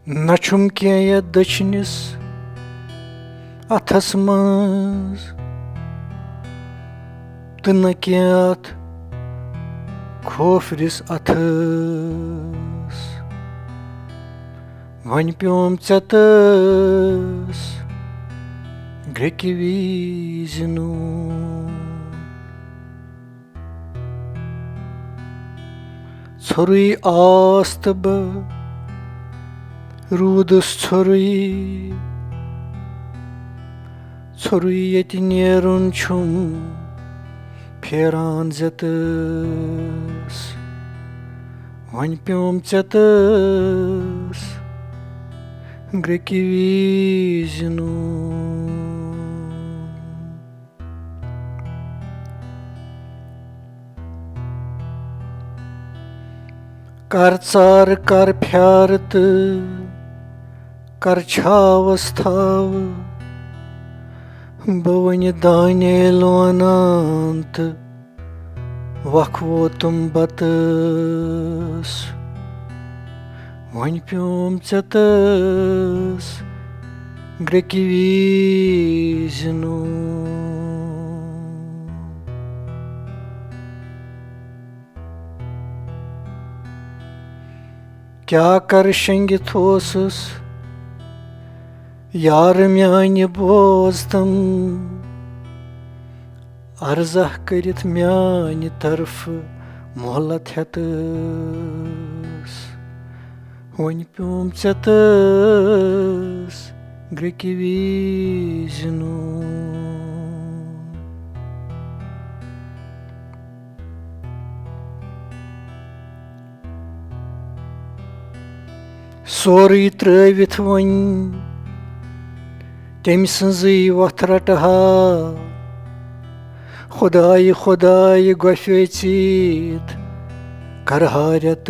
نہ چھُم کینٛہہ یتھ دٔچھنِس اَتھس منٛز تہٕ نہ کینٛہہ اَتھ کھوفرِس اَتھس وۄنۍ پیوم ژےٚ تس گرٛیکہِ وِزِ نوٗن ژھوٚرُے آس تہٕ بہٕ روٗدُس ژھوٚرُے ژھوٚرُے ییٚتہِ نیرُن چھُم پھیران زٮ۪تس وۄنۍ پیوم ژےٚ تس گرٛیکہِ وِزِ نوٗن کر ژارٕ کر پھیارٕ تہٕ کر چھاوس تھاوٕ بہٕ وٕنہِ دانے لونان تہٕ وکھ ووتُم بتس وۄنۍ پیوم ژےٚ تس گرٛیکہِ وِزِ نوٗن کیٛاہ کرٕ شٔنگِتھ اوسُس یارٕ میانہِ بوزتم عرضہ کٔرِتھ میانہِ طرفہٕ مۄہلت ہٮ۪تس وۄنۍ پیوم ژےٚ تس گرٛیکہِ وِزِ نوٗن سورُے ترٛٲوِتھ وۄنۍ تٔمۍ سٕنٛزٕے وَتھ رٹہٕ ہا خۄدایہِ خۄدایہِ گۄپھے ژیٖرۍ کرہا رٮ۪تس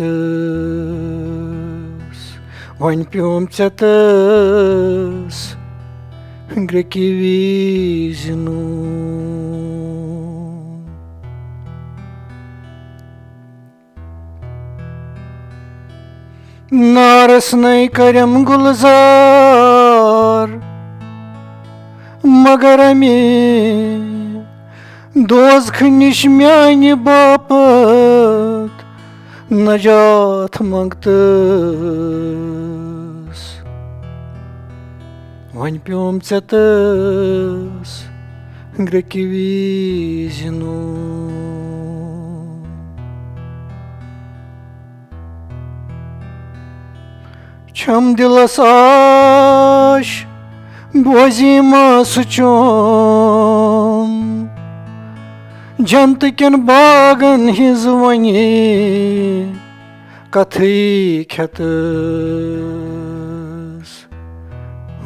وۄنۍ پیوم ژےٚ تس گرٛیکہِ وِزِ نوٗن نارس نَے کرٮ۪م گُلزار مگر اَمے دوزخہٕ نِش میانہِ باپتھ نجات منٛگتس وۄنۍ پیوم ژےٚ تس گرٛیکہِ وِزِ نوٗن چھم دِلس آش بوزی ما سُہ چون جنتہٕ کٮ۪ن باغن ہِنٛز وۄنہِ کتھٕے کھٮ۪تس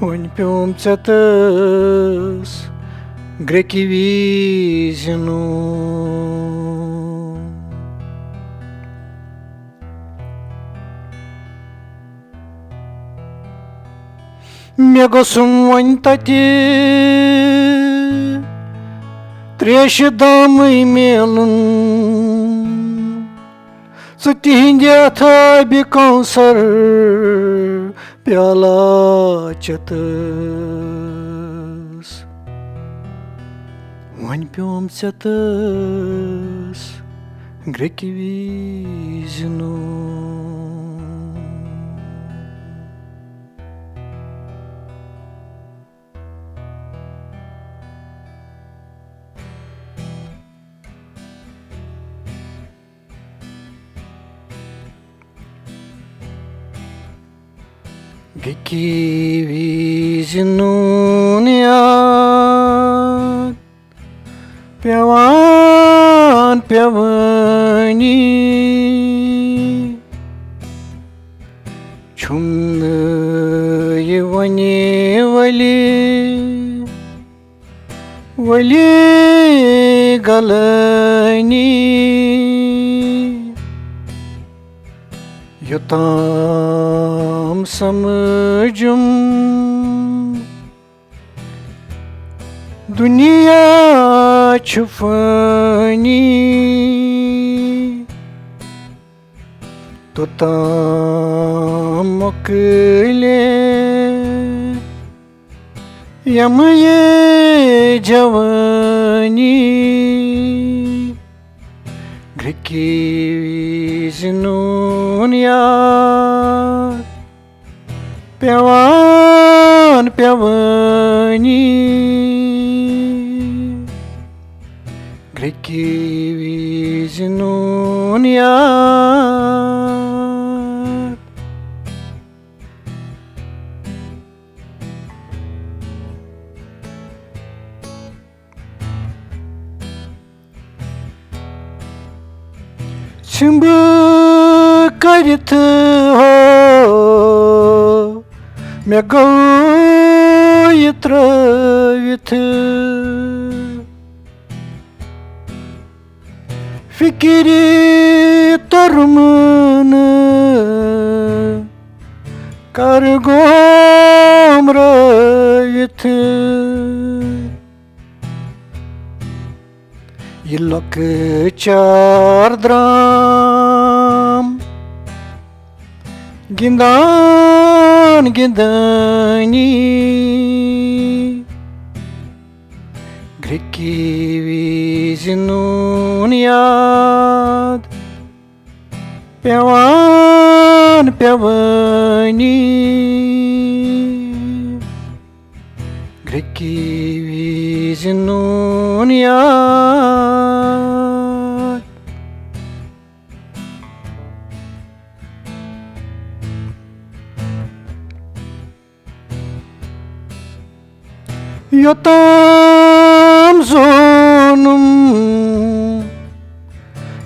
وۄنۍ پیوم ژےٚ تس گرٛیکہِ وِزِ نوٗن مےٚ گوٚژھُم وۄنۍ تتہِ تریشہِ دامٕے میلُن ژٕ تِہنٛدِ اَتھٕ آبِ کوثر پیالہ چٮ۪تس وۄنۍ پیوم ژےٚ تس گرٛیکہِ وِزِ نوٗن گرٛیکہِ وِزِ نوٗن یاد پیوان پیوٲنی چھُم نہٕ یہِ وۄنہِ ؤلی غلٲنی یوٚتام سمجھُم دُنیا چھُ فٲنی توٚتام mokle yamaye javani Greki Vizi nun yad Pyavan pyavani Greki Vizi nun yad Çımbu karitı ho Mego yitravitı Fikri tormunu Kargom ravitı Yıllık çardram Gindan gindani Greki Vizi nun yad Pyavan pyavani Greki Vizi nun yad Yotam zonum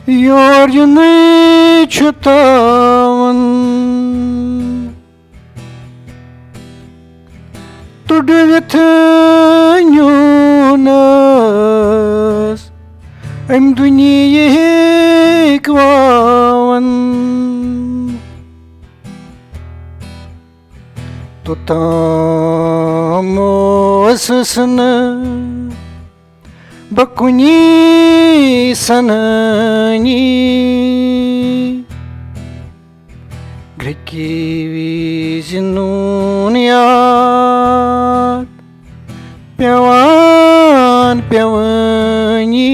Yorjunu çutavan Tudvetın Yunus Em dünyayı kvavan Tutamosını Bakuni sanani Greki Vizi nun yad Pyavan pyavani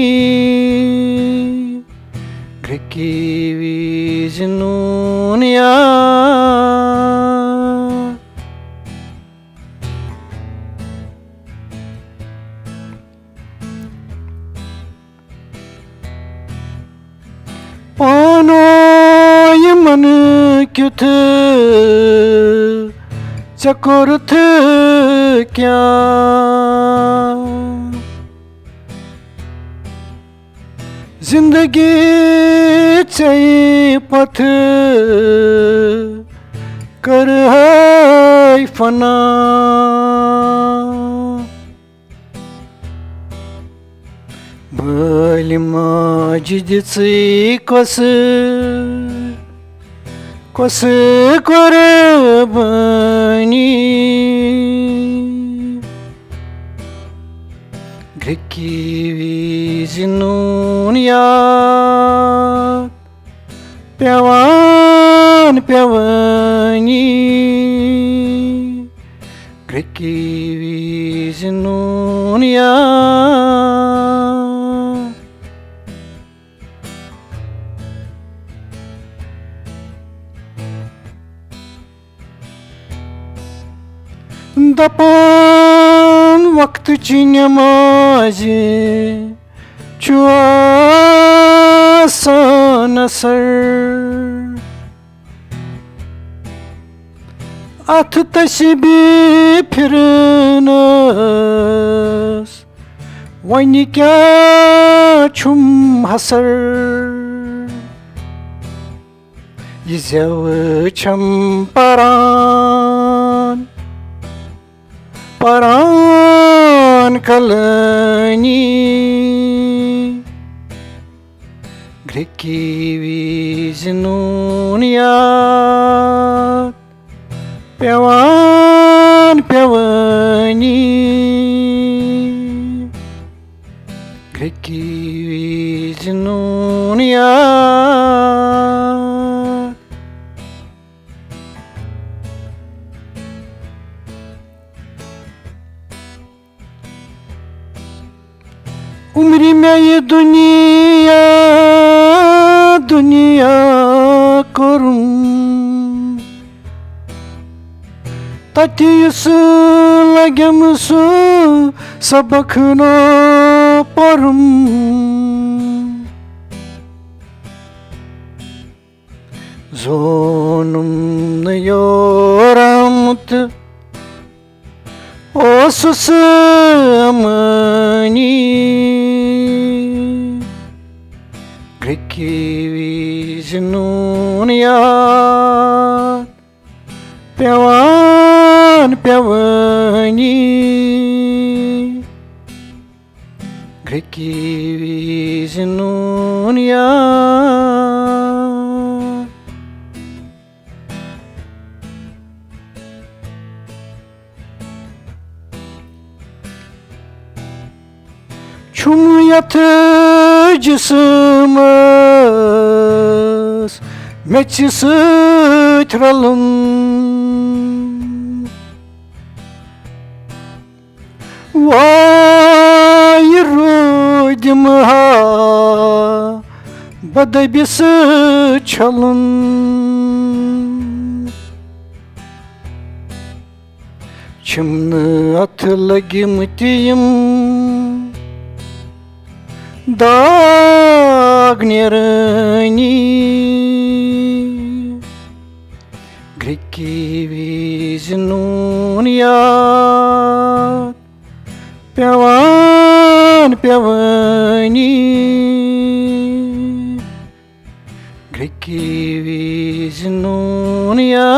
Greki Vizi nun yad Panoy manı kötü Çakurtı kya Zindagi çay patı Kar hay fana Balima cidisi kosu korabani Greki Vizi nun yad Pyavan pyavani Greki Vizi nun yad Dapan vakti namazi Çuasa nasır Atı taşibi pirinas Vaynika çum hasır Yizev çamparan Paran kalani Greki Vizi nun yad Pyavan pyavani Greki Vizi nun yad Umrime dünya dünya korum Tatiyusu lagemusu sabakına parum Zonum yoramut o susamani Greki Vizi ya Pevan pevani Greki Vizi ya Çum yatıcısımız Meçi sıçralım Vay rudim ha Bada bir sıçalım Çımını atla gimtiyim Dagnerani Greki Vizi ya Pevan pevani Greki Vizi ya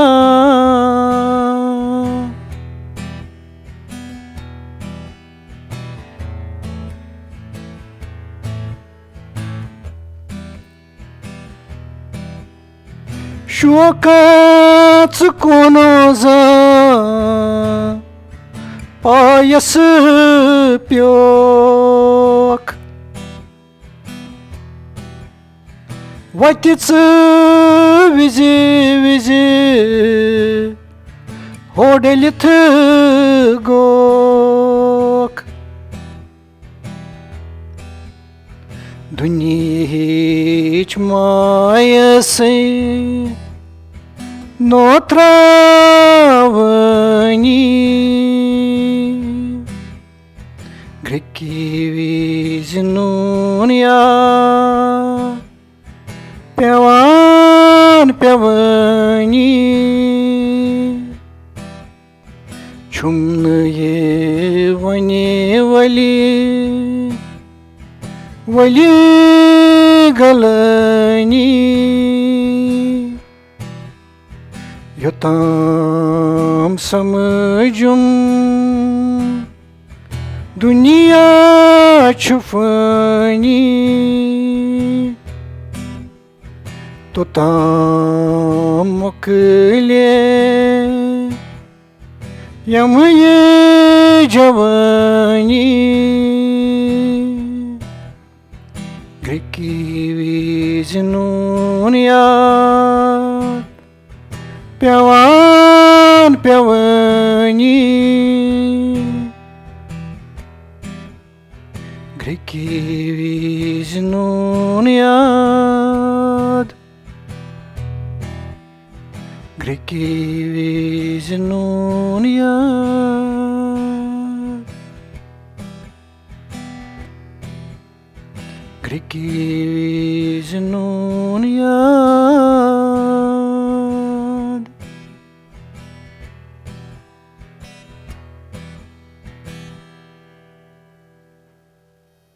Showkat konoza payası yok Vakitsi vizi hodeliti gok Dünya hiç mayası Но травни Greki Vizi ya Pevan pevani Чумные вали галани Я там самыджум Dünya çufani Tutam akılye Yamıye cavani Greki Vizi ya Pevan pevani Greki Vizi ya Greki Vizi ya Greki Vizi ya